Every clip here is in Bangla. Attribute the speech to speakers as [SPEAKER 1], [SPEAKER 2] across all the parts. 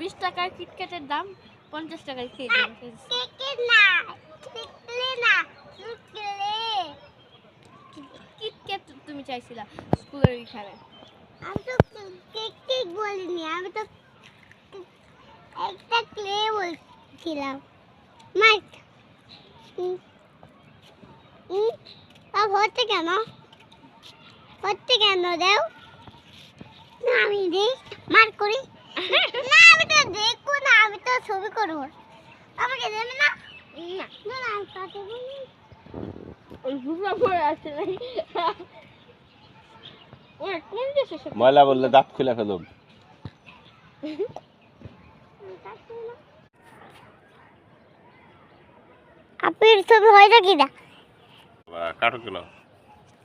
[SPEAKER 1] 20 টাকার কিটক্যাটের দাম 50 টাকায় খেয়ে দিলাম। কিটক্যাট তুমি চাইছিলা স্কুলের এখানে।
[SPEAKER 2] আমি তো কেক বলিনি, আমি তো একটা ক্লে বলছিলাম। মাইক হচ্ছে কেন দেও না, আমি দেই মার করি না, আমি তো দেখবো না, আমি তো ছবি করবো। আমাকে দেবে না, না না আমি কাটে বলি
[SPEAKER 3] ময়লা বললে দাঁত খুলে ফেলুম।
[SPEAKER 2] আপের ছবি হয়তো কি না
[SPEAKER 3] কাটো কেন?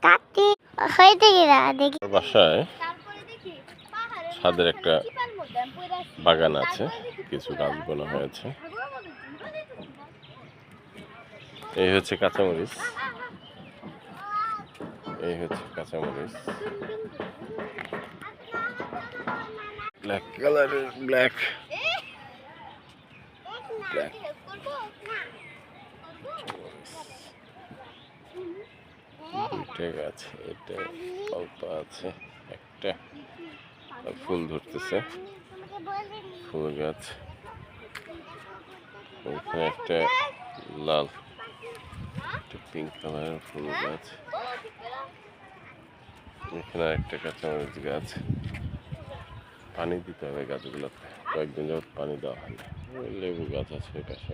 [SPEAKER 2] কাটি হয়তো কি না দেখি।
[SPEAKER 3] বাসায় ছাদের একটা বাগান আছে, কিছু গাছ বোনা হয়েছে। এই হচ্ছে কাঁচামরিচ, এই হচ্ছে কাঁচামরিচ, ব্ল্যাক কালারের ব্ল্যাক দুইটা গাছ, এটা অল্প আছে, একটা ফুল ধরতেছে, ফুল গাছ। ওইখানে একটা লাল, একটা পিঙ্ক কালারের ফুল গাছ, এখানে একটা কাঁচামরিচ গাছ। পানি দিতে হবে গাছগুলোতে, কয়েকদিন যাবত পানি দেওয়া হয় না। লেবু গাছ আছে ওই পাশে।